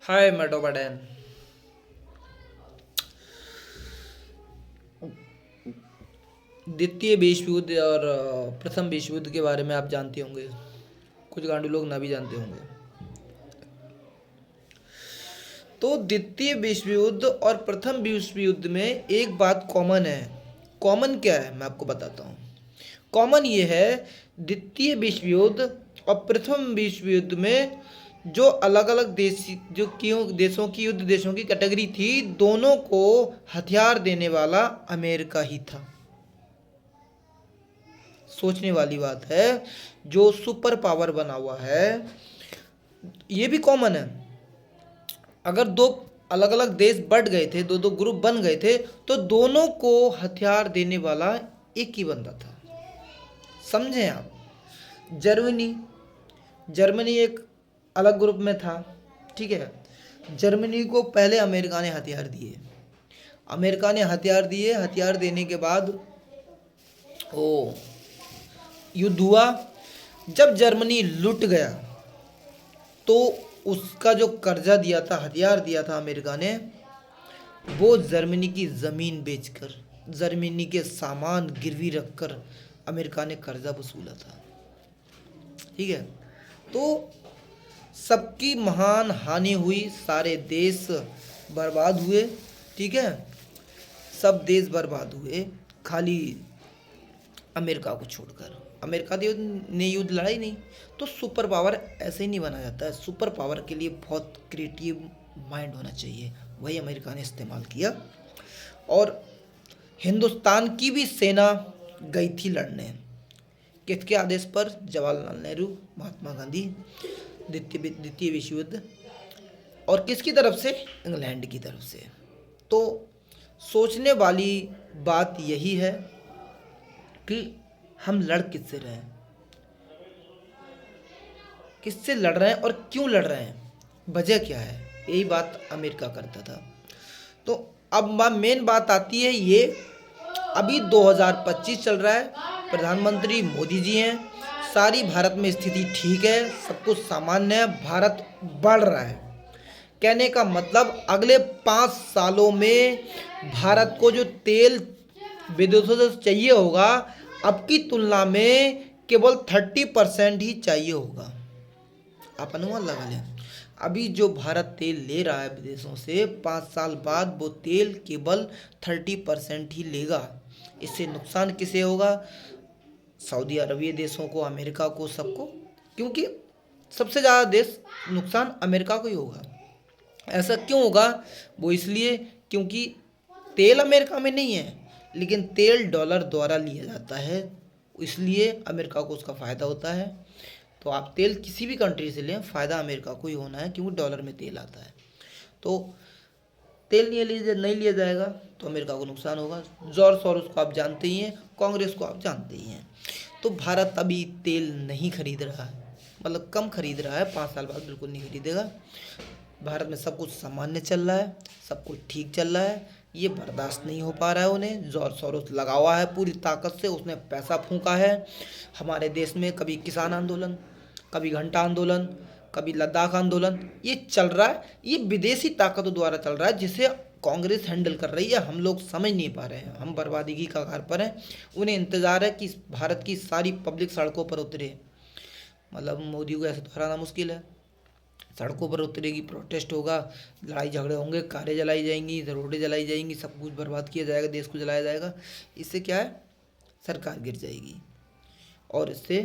हाय मेटो बडैन। द्वितीय विश्व युद्ध और प्रथम विश्व युद्ध के बारे में आप जानते होंगे। कुछ गांडू लोग ना भी जानते होंगे। तो द्वितीय विश्व युद्ध और प्रथम विश्व युद्ध में एक बात कॉमन है। कॉमन क्या है मैं आपको बताता हूँ। कॉमन ये है, द्वितीय विश्व युद्ध और प्रथम विश्व युद्ध में जो अलग अलग देश, जो क्यों देशों की युद्ध देशों की कैटेगरी थी, दोनों को हथियार देने वाला अमेरिका ही था। सोचने वाली बात है। जो सुपर पावर बना हुआ है, ये भी कॉमन है। अगर दो अलग अलग देश बढ़ गए थे, दो दो ग्रुप बन गए थे, तो दोनों को हथियार देने वाला एक ही बंदा था। समझें आप। जर्मनी जर्मनी एक अलग ग्रुप में था, ठीक है। जर्मनी को पहले अमेरिका ने हथियार दिए। अमेरिका ने हथियार दिए। हथियार देने के बाद ओ युद्ध हुआ। जब जर्मनी लुट गया तो उसका जो कर्जा दिया था, हथियार दिया था अमेरिका ने, वो जर्मनी की ज़मीन बेचकर, जर्मनी के सामान गिरवी रखकर अमेरिका ने कर्जा वसूला था। ठीक है। तो सबकी महान हानि हुई, सारे देश बर्बाद हुए। ठीक है। सब देश बर्बाद हुए, खाली अमेरिका को छोड़कर। अमेरिका ने युद्ध लड़ाई नहीं। तो सुपर पावर ऐसे ही नहीं बना जाता है। सुपर पावर के लिए बहुत क्रिएटिव माइंड होना चाहिए। वही अमेरिका ने इस्तेमाल किया। और हिंदुस्तान की भी सेना गई थी लड़ने। किसके आदेश पर? जवाहरलाल नेहरू, महात्मा गांधी। द्वितीय विश्व युद्ध। और किसकी तरफ से? इंग्लैंड की तरफ से। तो सोचने वाली बात यही है कि हम लड़ किससे रहे हैं, किससे लड़ रहे हैं और क्यों लड़ रहे हैं, वजह क्या है। यही बात अमेरिका करता था। तो अब मेन बात आती है ये। अभी 2025 चल रहा है, प्रधानमंत्री मोदी जी हैं, सारी भारत में स्थिति ठीक है, सब कुछ सामान्य है, भारत बढ़ रहा है। कहने का मतलब अगले 5 सालों में भारत को जो तेल विदेशों से चाहिए होगा, अब की तुलना में केवल 30% ही चाहिए होगा। आप अनुमान लगा लें। अभी जो भारत तेल ले रहा है विदेशों से, 5 साल बाद वो तेल केवल 30% ही लेगा। इससे नुकसान किसे होगा? सऊदी अरबिया देशों को, अमेरिका को, सबको। क्योंकि सबसे ज़्यादा देश नुकसान अमेरिका को ही होगा। ऐसा क्यों होगा? वो इसलिए क्योंकि तेल अमेरिका में नहीं है, लेकिन तेल डॉलर द्वारा लिया जाता है, इसलिए अमेरिका को उसका फ़ायदा होता है। तो आप तेल किसी भी कंट्री से लें, फ़ायदा अमेरिका को ही होना है, क्योंकि डॉलर में तेल आता है। तो तेल नहीं लिया जाएगा तो अमेरिका को नुकसान होगा। जॉर्ज सोरोस को आप जानते ही हैं, कांग्रेस को आप जानते ही हैं। तो भारत अभी तेल नहीं खरीद रहा है, मतलब कम खरीद रहा है। 5 साल बाद बिल्कुल नहीं खरीदेगा। भारत में सब कुछ सामान्य चल रहा है, सब कुछ ठीक चल रहा है। ये बर्दाश्त नहीं हो पा रहा है उन्हें। जॉर्ज सोरोस लगा हुआ है पूरी ताकत से, उसने पैसा फूंका है हमारे देश में। कभी किसान आंदोलन, कभी घंटा आंदोलन, कभी लद्दाख आंदोलन, ये चल रहा है। ये विदेशी ताकतों द्वारा चल रहा है, जिसे कांग्रेस हैंडल कर रही है। हम लोग समझ नहीं पा रहे हैं, हम बर्बादी की कगार पर हैं। उन्हें इंतज़ार है कि भारत की सारी पब्लिक सड़कों पर उतरे। मतलब मोदी को ऐसे तो हराना मुश्किल है। सड़कों पर उतरेगी, प्रोटेस्ट होगा, लड़ाई झगड़े होंगे, कारें जलाई जाएंगी, रोडें जलाई जाएंगी, सब कुछ बर्बाद किया जाएगा, देश को जलाया जाएगा। इससे क्या है? सरकार गिर जाएगी और इससे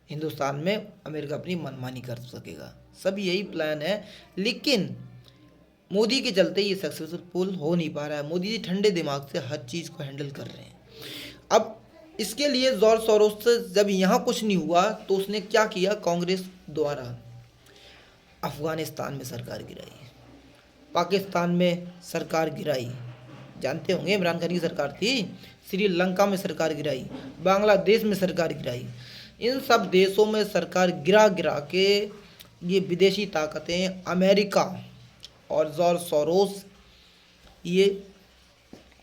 हिंदुस्तान में अमेरिका अपनी मनमानी कर सकेगा। सब यही प्लान है, लेकिन मोदी के चलते ये सक्सेसफुल हो नहीं पा रहा है। मोदी जी ठंडे दिमाग से हर चीज़ को हैंडल कर रहे हैं। अब इसके लिए जॉर्ज सोरोस से जब यहाँ कुछ नहीं हुआ तो उसने क्या किया? कांग्रेस द्वारा अफ़गानिस्तान में सरकार गिराई, पाकिस्तान में सरकार गिराई, जानते होंगे इमरान खान की सरकार थी। श्रीलंका में सरकार गिराई, बांग्लादेश में सरकार गिराई। इन सब देशों में सरकार गिरा गिरा के ये विदेशी ताकतें, अमेरिका और जॉर्ज सोरोस, ये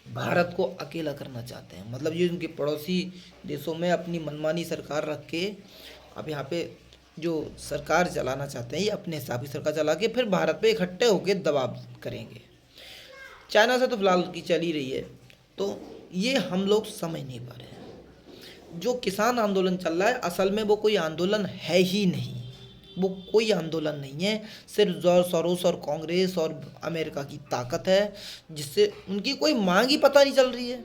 भारत को अकेला करना चाहते हैं। मतलब ये उनके पड़ोसी देशों में अपनी मनमानी सरकार रख के अब यहाँ पे जो सरकार चलाना चाहते हैं ये अपने हिसाब की सरकार चला के फिर भारत पे इकट्ठे होकर दबाव करेंगे। चाइना से तो फिलहाल की चल ही रही है, तो ये हम लोग समझ नहीं पा रहे हैं। जो किसान आंदोलन चल रहा है असल में वो कोई आंदोलन है ही नहीं, वो कोई आंदोलन नहीं है, सिर्फ जॉर्ज सोरोस और कांग्रेस और अमेरिका की ताकत है जिससे उनकी कोई मांग ही पता नहीं चल रही है।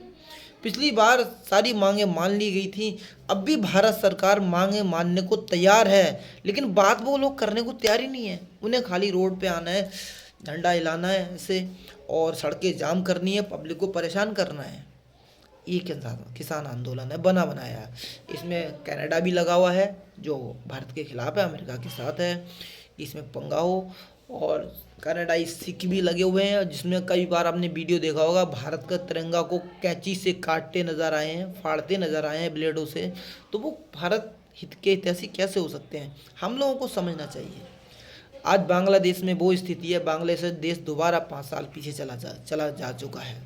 पिछली बार सारी मांगें मान ली गई थी, अब भी भारत सरकार मांगें मानने को तैयार है, लेकिन बात वो लोग करने को तैयार ही नहीं है। उन्हें खाली रोड पे आना है, झंडा हिलाना है ऐसे, और सड़कें जाम करनी है, पब्लिक को परेशान करना है। ये किसान आंदोलन है बना बनाया। इसमें कनाडा भी लगा हुआ है जो भारत के खिलाफ है, अमेरिका के साथ है, इसमें पंगा हो। और कनाडाई सिख भी लगे हुए हैं जिसमें कई बार आपने वीडियो देखा होगा, भारत का तिरंगा को कैंची से काटते नज़र आए हैं, फाड़ते नज़र आए हैं ब्लेडों से। तो वो भारत हित के हितैषी कैसे हो सकते हैं, हम लोगों को समझना चाहिए। आज बांग्लादेश में वो स्थिति है, बांग्लादेश देश दोबारा 5 साल पीछे चला जा चुका है।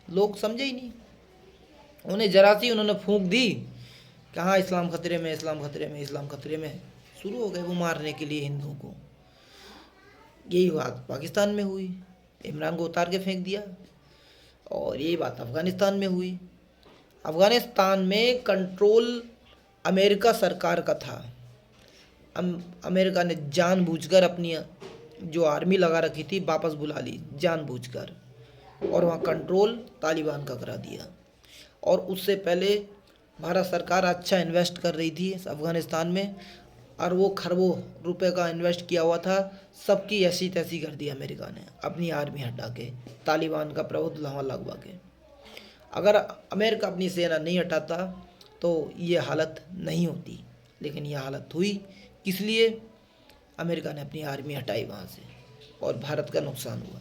लोग समझे ही नहीं, उन्हें जरा सी उन्होंने फूंक दी, कहाँ इस्लाम खतरे में, इस्लाम खतरे में, इस्लाम खतरे में, शुरू हो गए वो मारने के लिए हिंदुओं को। यही बात पाकिस्तान में हुई, इमरान को उतार के फेंक दिया, और यही बात अफ़गानिस्तान में हुई। अफ़गानिस्तान में कंट्रोल अमेरिका सरकार का था। अमेरिका ने जानबूझकर अपनी जो आर्मी लगा रखी थी वापस बुला ली जानबूझकर, और वहाँ कंट्रोल तालिबान का करा दिया। और उससे पहले भारत सरकार अच्छा इन्वेस्ट कर रही थी अफ़गानिस्तान में, अरबों खरबों रुपए का इन्वेस्ट किया हुआ था, सबकी ऐसी तैसी कर दी अमेरिका ने अपनी आर्मी हटा के, तालिबान का प्रभुत्व वहाँ लगवा के। अगर अमेरिका अपनी सेना नहीं हटाता तो ये हालत नहीं होती, लेकिन यह हालत हुई। किस लिए? अमेरिका ने अपनी आर्मी हटाई वहाँ से और भारत का नुकसान हुआ।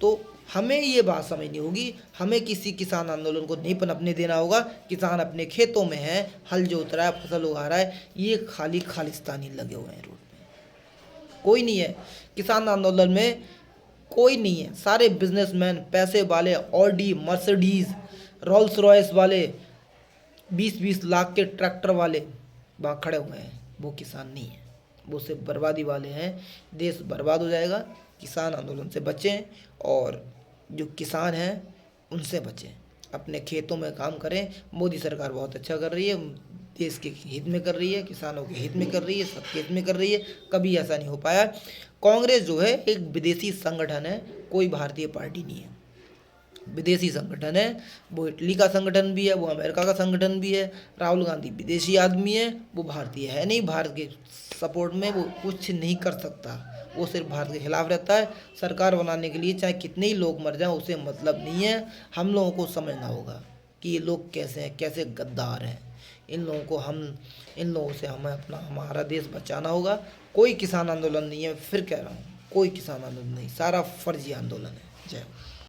तो हमें ये बात समझनी होगी, हमें किसी किसान आंदोलन को नहीं पनपने देना होगा। किसान अपने खेतों में है, हल जोत रहा है, फसल उगा रहा है, ये खाली खालिस्तानी लगे हुए हैं रोड पे, कोई नहीं है किसान आंदोलन में, कोई नहीं है। सारे बिजनेसमैन, पैसे वाले, ऑडी, मर्सिडीज, रोल्स रॉयस वाले, 20-20 लाख के ट्रैक्टर वाले वहाँ खड़े हुए हैं, वो किसान नहीं है, वो सिर्फ बर्बादी वाले हैं। देश बर्बाद हो जाएगा। किसान आंदोलन से बचें, और जो किसान हैं उनसे बचें, अपने खेतों में काम करें। मोदी सरकार बहुत अच्छा कर रही है, देश के हित में कर रही है, किसानों के हित में कर रही है, सबके हित में कर रही है। कभी ऐसा नहीं हो पाया। कांग्रेस जो है एक विदेशी संगठन है, कोई भारतीय पार्टी नहीं है, विदेशी संगठन है। वो इटली का संगठन भी है, वो अमेरिका का संगठन भी है। राहुल गांधी विदेशी आदमी है, वो भारतीय है नहीं, भारत के सपोर्ट में वो कुछ नहीं कर सकता, वो सिर्फ भारत के खिलाफ रहता है। सरकार बनाने के लिए चाहे कितने ही लोग मर जाएं उसे मतलब नहीं है। हम लोगों को समझना होगा कि ये लोग कैसे हैं, कैसे गद्दार हैं। इन लोगों से हमें हमारा देश बचाना होगा। कोई किसान आंदोलन नहीं है, फिर कह रहा हूँ, कोई किसान आंदोलन नहीं, सारा फर्जी आंदोलन है। जय हो।